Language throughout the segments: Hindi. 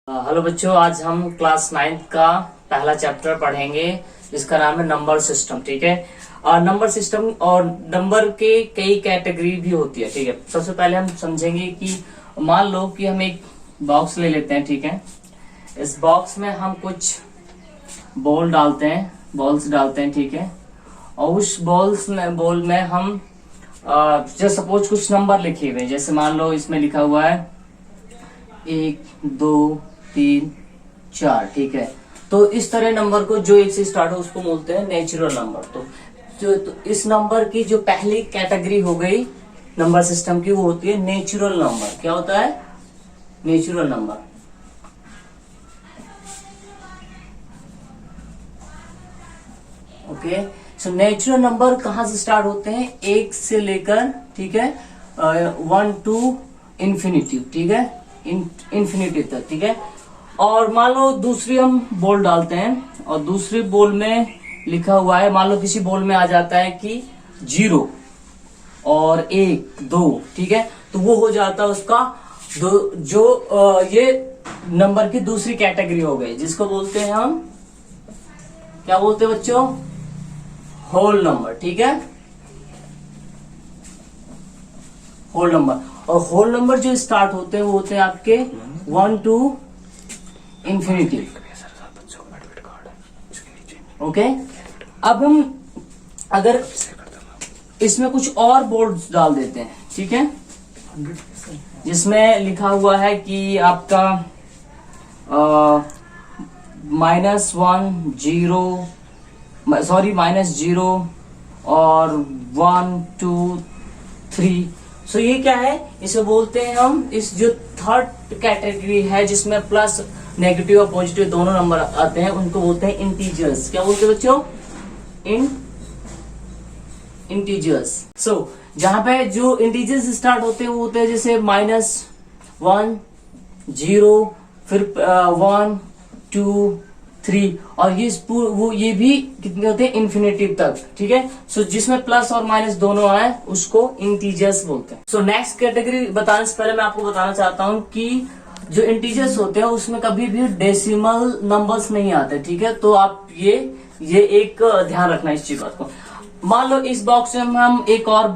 हेलो बच्चों, आज हम क्लास 9th का पहला चैप्टर पढ़ेंगे जिसका नाम है नंबर सिस्टम। ठीक है। नंबर सिस्टम और नंबर के कई कैटेगरी भी होती है। ठीक है। सबसे पहले हम समझेंगे कि मान लो कि हम एक बॉक्स ले लेते हैं। ठीक है। इस बॉक्स में हम कुछ बॉल्स डालते हैं। ठीक है। और उस बॉल में हम जैसे सपोज कुछ नंबर लिखे हुए, जैसे मान लो इसमें लिखा हुआ है 1 2 3 4। ठीक है। तो इस तरह नंबर को जो 1 से स्टार्ट हो उसको बोलते हैं नेचुरल नंबर। तो इस नंबर की जो पहली कैटेगरी हो गई नंबर सिस्टम की, वो होती है नेचुरल नंबर। क्या होता है? Natural number. Okay. So natural number कहां से स्टार्ट होते हैं? 1 से लेकर, ठीक है, 1 टू इंफिनिटी। ठीक है, इंफिनिटी तक। ठीक है। और मान लो दूसरी हम बॉल डालते हैं और दूसरी बॉल में लिखा हुआ है, मान लो किसी बॉल में आ जाता है कि 0 और 1 2। ठीक है। तो वो हो जाता है उसका ये नंबर की दूसरी कैटेगरी हो गई, जिसको बोलते हैं हम, क्या बोलते हैं बच्चों? Whole number. ठीक है, होल नंबर। और होल नंबर जो स्टार्ट होते हैं वो होते हैं आपके 1 टू इंफिनिटी। ओके। अब हम अगर इसमें कुछ और बोर्ड्स डाल देते हैं, ठीक है, जिसमें लिखा हुआ है कि आपका -0 और 1 2 3। सो ये क्या है? इसे बोलते हैं हम, इस जो थर्ड कैटेगरी है जिसमें प्लस नेगेटिव और पॉजिटिव दोनों नंबर आते हैं, उनको बोलते हैं इंटीजर्स। क्या बोलते हैं बच्चों? इंटीजर्स। सो जहां पे जो इंटीजर्स स्टार्ट होते हैं वो होते हैं जैसे -1 0, फिर 1 2 3, और ये भी कितने होते हैं? इन्फिनिटिव तक। ठीक है। सो जिसमें प्लस और माइनस दोनों आए उसको इंटीजर्स बोलते हैं। सो नेक्स्ट कैटेगरी बताने से पहले मैं आपको बताना चाहता हूं कि जो इंटीजर्स होते हैं उसमें कभी भी डेसिमल नंबर्स नहीं आते। ठीक है। तो आप ये एक ध्यान रखना इस चीज को। मान लो इस बॉक्स में हम एक और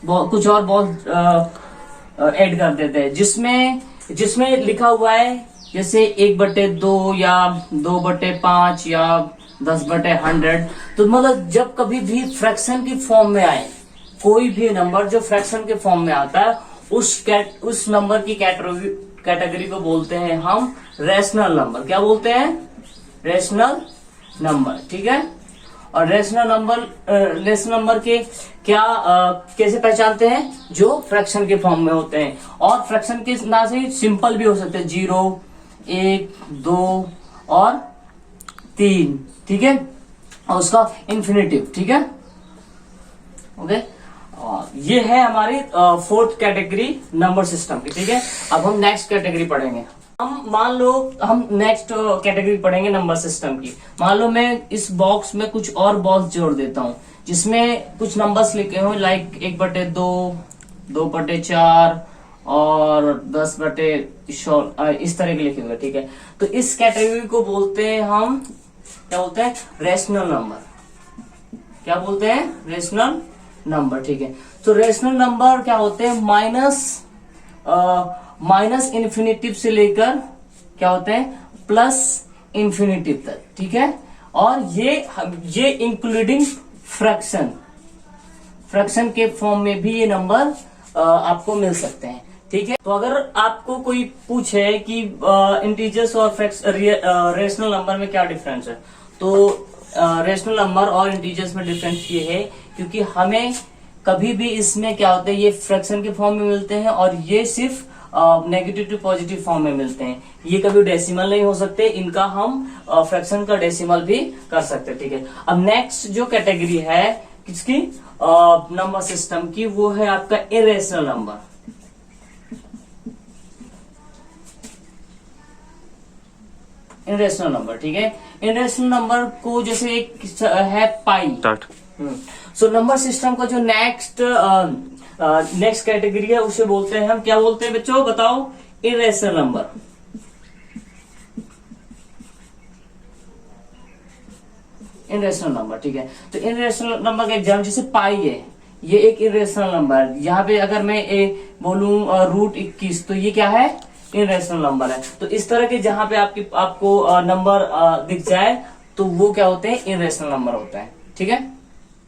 कुछ और बॉल ऐड कर देते हैं, जिसमें लिखा हुआ है जैसे 1/2 या 2/5 या 10/100। तो मतलब जब कभी भी फ्रैक्शन की फॉर्म में आए, कोई भी नंबर जो फ्रैक्शन के फॉर्म में आता है, उस नंबर की कैटेगरी को बोलते हैं हम रेशनल नंबर। क्या बोलते हैं? Rational number. ठीक है। और रेशनल नंबर के कैसे पहचानते हैं? जो फ्रैक्शन के फॉर्म में होते हैं, और फ्रैक्शन के ना से सिंपल भी हो सकते हैं, 0 1 2 और 3। ठीक है। और उसका इंफिनिटिव। ठीक है। ओके। ये है हमारी फोर्थ कैटेगरी नंबर सिस्टम की। ठीक है। अब हम नेक्स्ट कैटेगरी पढ़ेंगे। हम नेक्स्ट कैटेगरी पढ़ेंगे नंबर सिस्टम की। मान लो मैं इस बॉक्स में कुछ और बॉक्स जोड़ देता हूं जिसमें कुछ नंबर्स लिखे हुए, लाइक 1/2 2/4 और 10/16 इस तरह के लिखे हुए। ठीक है। तो इस कैटेगरी को बोलते हैं हम, क्या बोलते हैं? Rational number. क्या बोलते हैं? Rational number. ठीक है। तो रेशनल नंबर क्या होते हैं? माइनस इन्फिनिटिव से लेकर क्या होते हैं? प्लस इन्फिनिटिव तक। ठीक है। और ये इंक्लूडिंग फ्रैक्शन के फॉर्म में भी ये नंबर आपको मिल सकते हैं। ठीक है। तो अगर आपको कोई पूछे कि इंटीजर्स और रेशनल नंबर में क्या डिफरेंस है, तो रेशनल नंबर और इंटीजर्स में डिफरेंस ये है क्योंकि हमें कभी भी इसमें क्या होता है, ये फ्रैक्शन के फॉर्म में मिलते हैं और ये सिर्फ नेगेटिव टू पॉजिटिव फॉर्म में मिलते हैं। ये कभी डेसिमल नहीं हो सकते, इनका हम फ्रैक्शन का डेसिमल भी कर सकते हैं। ठीक है। अब नेक्स्ट जो कैटेगरी है किसकी? नंबर सिस्टम की, वो है आपका इरेशनल नंबर। Irrational number. ठीक है। इरेशनल नंबर को जैसे एक है पाई। सो नंबर सिस्टम का जो नेक्स्ट कैटेगरी है उसे बोलते हैं हम, क्या बोलते हैं बच्चों? बताओ। Irrational number. इनरेशनल नंबर, ठीक है। तो इनरेशनल नंबर का एग्जाम जैसे पाई है, ये एक इनरेशनल नंबर है। यहाँ पे अगर मैं बोलूं √21 तो ये क्या है, इनरेशनल नंबर है। तो इस तरह के जहां पे आपको नंबर दिख जाए तो वो क्या होते हैं, इनरेशनल नंबर होता है, ठीक है।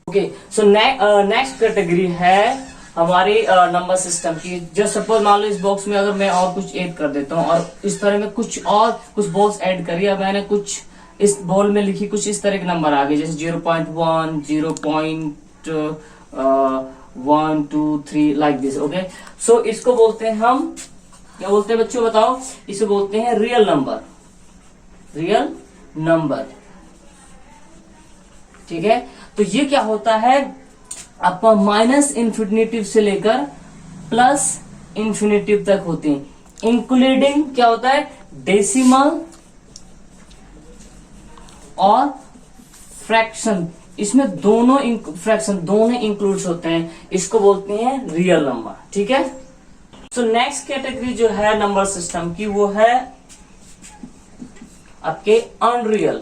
ओके, सो नेक्स्ट कैटेगरी है हमारी नंबर सिस्टम की। जस्ट सपोज मान लो इस बॉक्स में अगर मैं और कुछ ऐड कर देता हूँ और इस तरह में कुछ बॉक्स ऐड करी, अब मैंने कुछ इस बॉल में लिखी कुछ इस तरह के नंबर आ गए, जैसे 0.1, 0.1 2 3 लाइक दिस। ओके, सो इसको बोलते हैं हम, क्या बोलते हैं बच्चों बताओ, इसे बोलते हैं रियल नंबर, रियल नंबर, ठीक है। तो ये क्या होता है, आपका माइनस इन्फिनिटिव से लेकर प्लस इन्फिनिटिव तक होती है, इंक्लूडिंग क्या होता है, डेसिमल और फ्रैक्शन, इसमें दोनों फ्रैक्शन दोनों इंक्लूड होते हैं, इसको बोलते हैं रियल नंबर, ठीक है। सो नेक्स्ट कैटेगरी जो है नंबर सिस्टम की वो है आपके अनरियल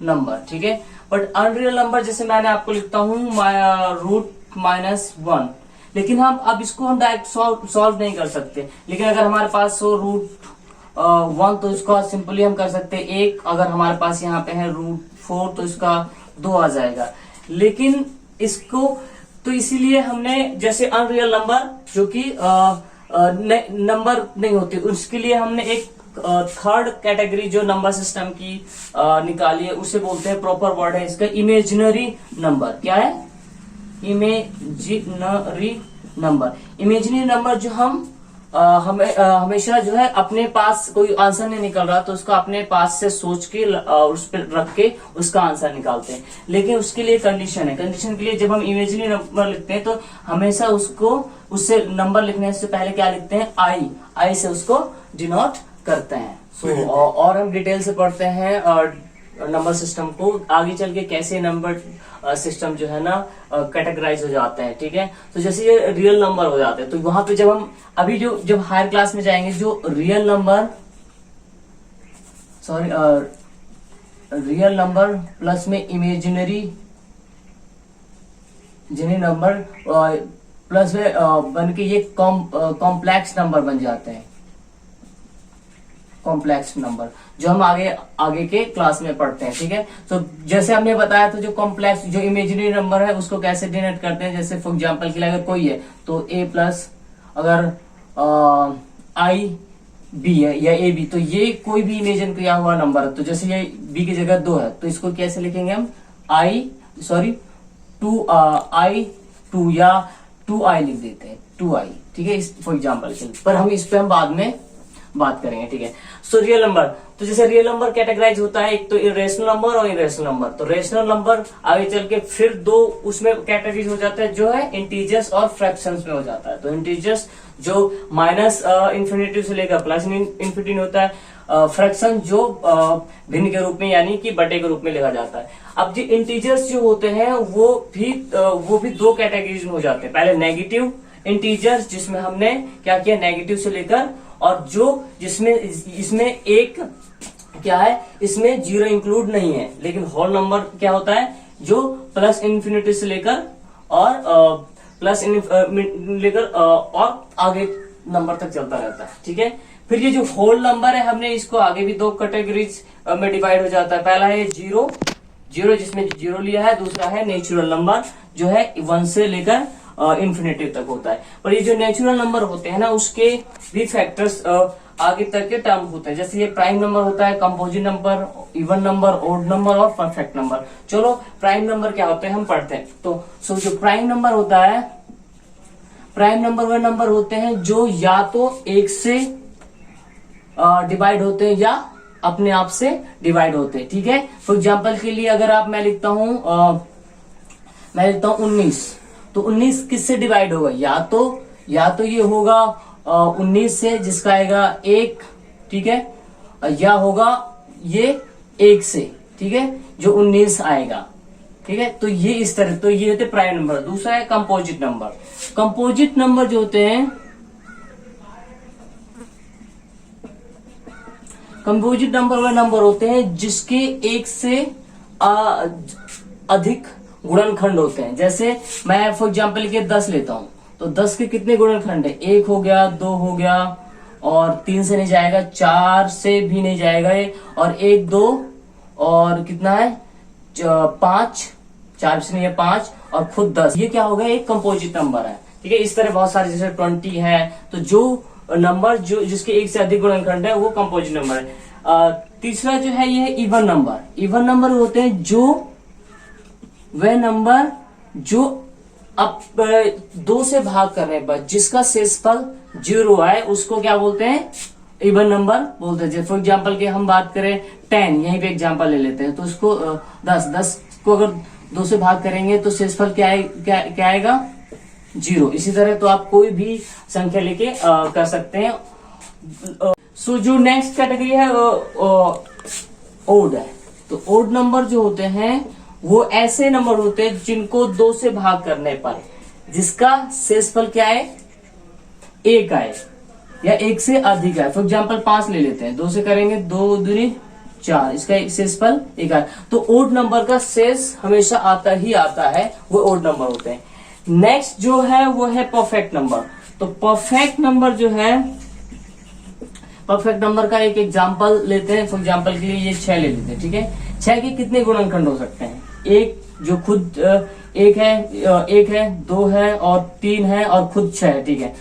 नंबर, ठीक है। बट अनरियल नंबर जैसे मैंने आपको लिखता हूं √-1, लेकिन हम अब इसको हम डायरेक्ट सॉल्व नहीं कर सकते, लेकिन अगर हमारे पास हो √1 तो इसको सिंपली हम कर सकते हैं 1, अगर हमारे पास यहाँ पे है √4 तो इसका 2 आ जाएगा। लेकिन इसको तो इसीलिए हमने जैसे अनरियल नंबर जो कि नंबर नहीं होते, उसके लिए हमने एक थर्ड कैटेगरी जो नंबर सिस्टम की निकाली है, उसे बोलते हैं, प्रॉपर वर्ड है इसका, इमेजिनरी नंबर। क्या है, इमेजिनरी नंबर। इमेजिनरी नंबर जो हम हमेशा जो है अपने पास कोई आंसर नहीं निकल रहा तो उसको अपने पास से सोच के उस पर रख के उसका आंसर निकालते हैं, लेकिन उसके लिए कंडीशन है। कंडीशन के लिए जब हम इमेजिनरी नंबर लिखते हैं तो हमेशा उससे नंबर लिखने से पहले क्या लिखते हैं, आई से उसको डिनोट करते हैं। सो और हम डिटेल से पढ़ते हैं और नंबर सिस्टम को आगे चल के कैसे नंबर सिस्टम जो है ना कैटेगराइज हो जाते हैं, ठीक है। तो जैसे ये रियल नंबर हो जाते हैं तो वहां पे जब हम अभी जब हायर क्लास में जाएंगे जो रियल नंबर प्लस में इमेजिनरी नंबर प्लस में बन के ये कॉम्प्लेक्स नंबर बन जाते हैं, कॉम्प्लेक्स नंबर जो हम आगे के क्लास में पढ़ते हैं, ठीक है। तो जैसे हमने बताया तो जो कॉम्प्लेक्स जो इमेजिनरी नंबर है उसको कैसे डिनोट करते हैं, जैसे फॉर एग्जांपल के लिए अगर कोई है तो a प्लस अगर i b है या a b, तो ये कोई भी इमेजिन किया हुआ नंबर है। तो जैसे ये b की जगह 2 है तो इसको कैसे लिखेंगे हम, 2 या 2i लिख देते हैं, 2i, ठीक है, फॉर एग्जाम्पल के लिए, पर हम इस पे हम बाद में बात करेंगे, ठीक है। सो रियल नंबर, तो जैसे रियल नंबर कैटेगराइज होता है, एक तो इरेशनल नंबर और इरेशनल नंबर। तो रेशनल नंबर आगे चल के फिर दो उसमें कैटेगरीज हो जाता है, जो है इंटीजर्स और फ्रैक्शंस में हो जाता है। तो इंटीजर्स जो माइनस इन्फिनिटी से लेकर प्लस इन्फिनिटी होता है, फ्रैक्शन जो भिन्न के रूप में यानी कि बटे के रूप में लिखा जाता है। अब जो इंटीजर्स जो होते हैं वो भी दो कैटेगरीज में हो जाते हैं। पहले नेगेटिव इंटीजर्स जिसमें हमने क्या किया, नेगेटिव से लेकर, और जो इसमें एक क्या है, इसमें जीरो इंक्लूड नहीं है, लेकिन होल नंबर क्या होता है जो प्लस इन्फिनिटी से लेकर और और आगे नंबर तक चलता रहता है, ठीक है। फिर ये जो होल नंबर है हमने इसको आगे भी दो कैटेगरीज में डिवाइड हो जाता है। पहला है जीरो जिसमें जीरो लिया है, दूसरा है नेचुरल नंबर जो है 1 से लेकर इन्फिनिटी तक होता है। पर ये जो नेचुरल नंबर होते हैं ना उसके भी फैक्टर्स आगे तक के टर्म होते हैं। जैसे ये प्राइम नंबर होता है, composite number, even number, odd number और परफेक्ट नंबर। चलो प्राइम नंबर क्या होते हैं हम पढ़ते हैं। तो जो प्राइम नंबर होता है, प्राइम नंबर वह नंबर होते हैं जो या तो 1 से डिवाइड होते हैं या अपने आप से डिवाइड होते हैं, ठीक है। फॉर एग्जाम्पल के लिए अगर मैं लिखता हूं 19, तो 19 किससे डिवाइड होगा, या तो ये होगा 19 से जिसका आएगा 1, ठीक है, या होगा ये 1 से, ठीक है, जो 19 आएगा, ठीक है। तो ये इस तरह, तो ये होते प्राइम नंबर। दूसरा है कंपोजिट नंबर। कंपोजिट नंबर जो होते हैं, कंपोजिट नंबर वह नंबर होते हैं जिसके एक से अधिक गुणनखंड होते हैं। जैसे मैं फॉर एग्जाम्पल के 10 लेता हूं, तो 10 के कितने गुणनखंड है? 1 हो गया, 2 हो गया, और 3 से नहीं जाएगा, 4 से भी नहीं जाएगा ये, और 1 2 और कितना है 5, 4 से नहीं है 5, और खुद 10। ये क्या होगा? एक कंपोजिट नंबर है। ठीक है, इस तरह बहुत सारे, जैसे 20 है, तो जो नंबर जो जिसके एक से अधिक गुणनखंड है वो कंपोजिट नंबर है। तीसरा जो है ये इवन नंबर। इवन नंबर होते हैं जो वह नंबर जो अब 2 से भाग करने पर जिसका शेषफल 0 आए उसको क्या बोलते हैं? इवन नंबर बोलते हैं। फॉर एग्जाम्पल के हम बात करें 10, यहीं पे एग्जाम्पल ले लेते हैं, तो उसको 10 को अगर 2 से भाग करेंगे तो शेषफल क्या आएगा? 0। इसी तरह तो आप कोई भी संख्या लेके कर सकते हैं। सो जो नेक्स्ट कैटेगरी है ओड है। तो ओड नंबर जो होते हैं वो ऐसे नंबर होते हैं जिनको 2 से भाग करने पर जिसका शेषफल क्या है? 1 आए या 1 से अधिक आए। फॉर एग्जाम्पल 5 ले लेते हैं, 2 से करेंगे 2 दूनी 4, इसका शेषफल 1 आए। तो ओड नंबर का शेष हमेशा आता ही आता है, वो ओड नंबर होते हैं। नेक्स्ट जो है वो है परफेक्ट नंबर। तो परफेक्ट नंबर जो है, परफेक्ट नंबर का एक एग्जांपल लेते हैं। फॉर एग्जांपल के लिए ये 6 ले लेते हैं। ठीक है, 6 के कितने गुणनखंड हो सकते हैं? एक जो खुद 1 है, 2 है और 3 है और खुद 6 है। ठीक है,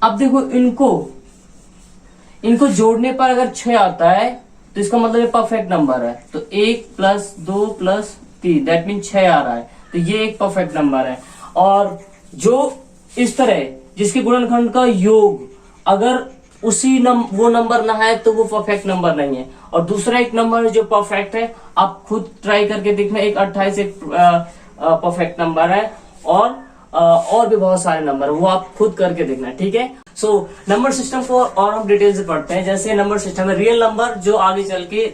अब देखो इनको जोड़ने पर अगर 6 आता है तो इसका मतलब ये परफेक्ट नंबर है। तो 1 + 2 + 3 दैट मीन 6 आ रहा है, तो ये एक परफेक्ट नंबर है। और जो इस तरह जिसके गुणनखंड का योग अगर वो नंबर ना है तो वो परफेक्ट नंबर नहीं है। और दूसरा एक नंबर है जो परफेक्ट है, आप खुद ट्राई करके देखना। एक 28 एक परफेक्ट नंबर है, और भी बहुत सारे नंबर, वो आप खुद करके देखना। ठीक है, सो नंबर सिस्टम को और हम डिटेल से पढ़ते हैं। जैसे नंबर सिस्टम है रियल नंबर, जो आगे चल के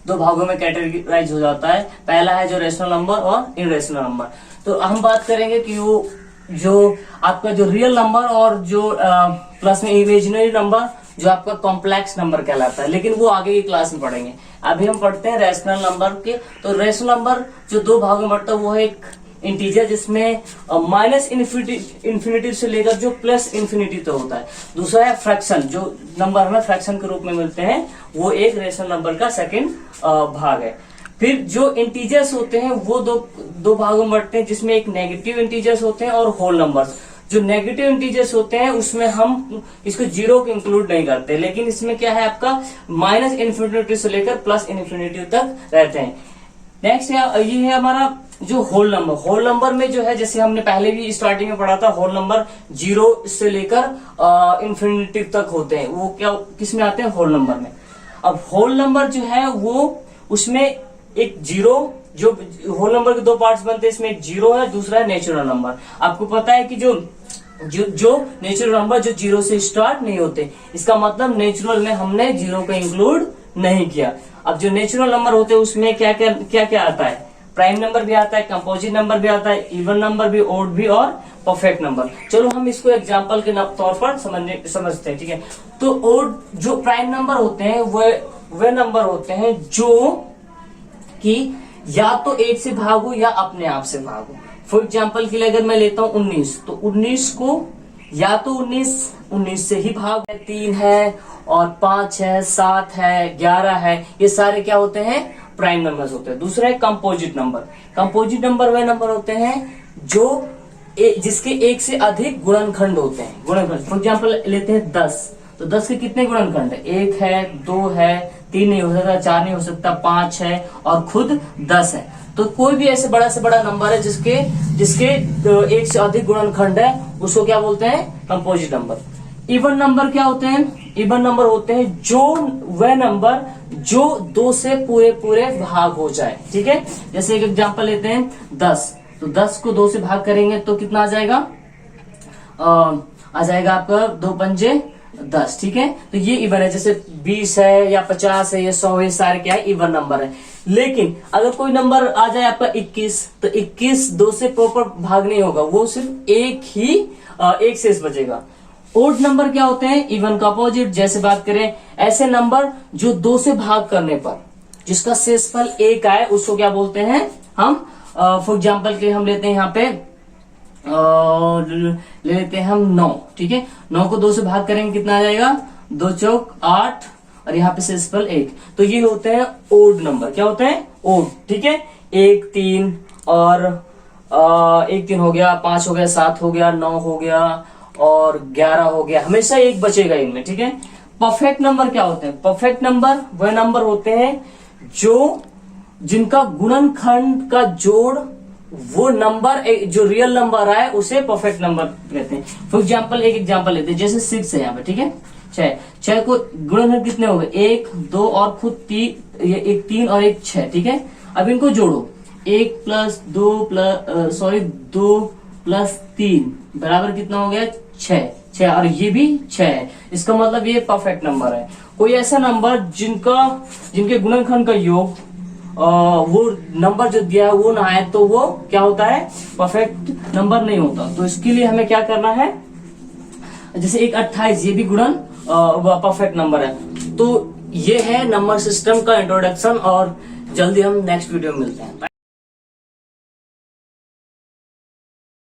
2 भागों में कैटेगराइज हो जाता है। पहला है जो रेशनल नंबर और इनरेशनल नंबर। तो हम बात करेंगे कि वो जो आपका जो रियल नंबर और जो प्लस में इमेजिनरी नंबर जो आपका कॉम्प्लेक्स नंबर कहलाता है, लेकिन वो आगे की क्लास में पढ़ेंगे। अभी हम पढ़ते हैं रेशनल नंबर के। तो रेशनल नंबर जो 2 भागों में बढ़ता है वो है एक इंटीजर जिसमें माइनस इन्फिनिटी से लेकर जो प्लस इन्फिनिटी तक होता है। दूसरा है फ्रैक्शन, जो नंबर हमें फ्रैक्शन के रूप में मिलते हैं, वो एक रेशनल नंबर का सेकंड भाग है। फिर जो इंटीजर्स होते हैं वो दो भागों में बढ़ते हैं, जिसमें एक नेगेटिव इंटीजर्स होते हैं और होल नंबर्स। जो नेगेटिव इंटीजर्स होते हैं उसमें हम इसको 0 को इंक्लूड नहीं करते, लेकिन इसमें क्या है आपका माइनस इन्फिनिटी से लेकर प्लस इन्फिनिटी तक रहते हैं। नेक्स्ट ये है हमारा जो होल नंबर। होल नंबर में जो है, जैसे हमने पहले भी स्टार्टिंग में पढ़ा था, होल नंबर 0 से लेकर इन्फिनिटी तक होते हैं। वो क्या किस में आते हैं? होल नंबर में। अब होल नंबर जो है वो उसमें एक 0, जो होल नंबर के 2 पार्ट्स बनते हैं, इसमें एक 0 है, दूसरा है नेचुरल नंबर। आपको पता है कि जो नेचुरल नंबर जो 0 से स्टार्ट नहीं होते, इसका मतलब नेचुरल में हमने 0 को इंक्लूड नहीं किया। अब जो नेचुरल नंबर होते हैं उसमें क्या क्या आता है? प्राइम नंबर भी आता है, कंपोजिट नंबर भी आता है, इवन नंबर भी, ओड भी और परफेक्ट नंबर। चलो हम इसको एग्जांपल के तौर पर समझते हैं। ठीक है, तो ओड जो प्राइम नंबर होते हैं वे नंबर होते हैं जो कि या तो 1 से भागो या अपने आप से भागो। फॉर एग्जाम्पल के लिए अगर मैं लेता हूं 19, तो 19 को या तो 19 से ही भाग है, 3 है और 5 है, 7 है, 11 है, ये सारे क्या होते हैं? प्राइम नंबर्स होते हैं। दूसरा है कंपोजिट नंबर। कंपोजिट नंबर वे नंबर होते हैं जो जिसके 1 से अधिक गुणनखंड होते हैं। गुणनखंड फॉर एग्जाम्पल लेते हैं 10, तो 10 के कितने गुणनखंड है? 1 है, 2 है, 3 नहीं हो सकता, 4 नहीं हो सकता, 5 है और खुद 10 है। तो कोई भी ऐसे बड़ा से बड़ा नंबर है जिसके 1 से अधिक गुणनखंड है, उसको क्या बोलते हैं? Composite number. इवन नंबर क्या होते हैं? इवन नंबर होते हैं जो वह नंबर जो 2 से पूरे भाग हो जाए। ठीक है, जैसे एक एग्जांपल लेते हैं 10, तो 10 को 2 से भाग करेंगे तो कितना आ जाएगा? आ जाएगा आपका 2 पंजे 10। ठीक है, तो ये इवन है। जैसे 20 है या 50 है या 100 है, सारे क्या है? इवन नंबर है। लेकिन अगर कोई नंबर आ जाए आपका 21, तो 21 2 से प्रॉपर भाग नहीं होगा, वो सिर्फ एक शेष बचेगा। ओड नंबर क्या होते हैं? इवन का अपोजिट। जैसे बात करें ऐसे नंबर जो 2 से भाग करने पर जिसका शेषफल 1 आए उसको क्या बोलते हैं हम, फॉर एग्जाम्पल के हम लेते हैं यहाँ पे ले लेते हैं हम 9, ठीक है। 9 को 2 से भाग करेंगे कितना आ जाएगा, 2 चौक 8 और यहाँ पे शेषफल 1। तो ये होते हैं ओड नंबर, क्या होते हैं, ओड, ठीक है। 1 3 और 1 3 हो गया, 5 हो गया, 7 हो गया, 9 हो गया और 11 हो गया, हमेशा 1 बचेगा इनमें, ठीक है। परफेक्ट नंबर क्या होते हैं, परफेक्ट नंबर वह नंबर होते हैं जो जिनका गुणनखंड का जोड़ वो नंबर जो रियल नंबर आए उसे परफेक्ट नंबर कहते हैं। फॉर एग्जाम्पल एक एग्जाम्पल लेते हैं, जैसे 6 है यहाँ पे, ठीक है। 6 को गुणनखंड कितने हो गए, 1 2 और खुद 3, ये 1 3 और 1 6, ठीक है। अब इनको जोड़ो, 1 + 2 + 3 बराबर कितना हो गया, 6 और ये भी 6 है। इसका मतलब ये परफेक्ट नंबर है। कोई ऐसा नंबर जिनके गुणनखंड का योग वो नंबर जो दिया है वो ना आए तो वो क्या होता है, परफेक्ट नंबर नहीं होता। तो इसके लिए हमें क्या करना है, जैसे एक 28 ये भी गुणन परफेक्ट नंबर है। तो ये है नंबर सिस्टम का इंट्रोडक्शन और जल्दी हम नेक्स्ट वीडियो में मिलते हैं।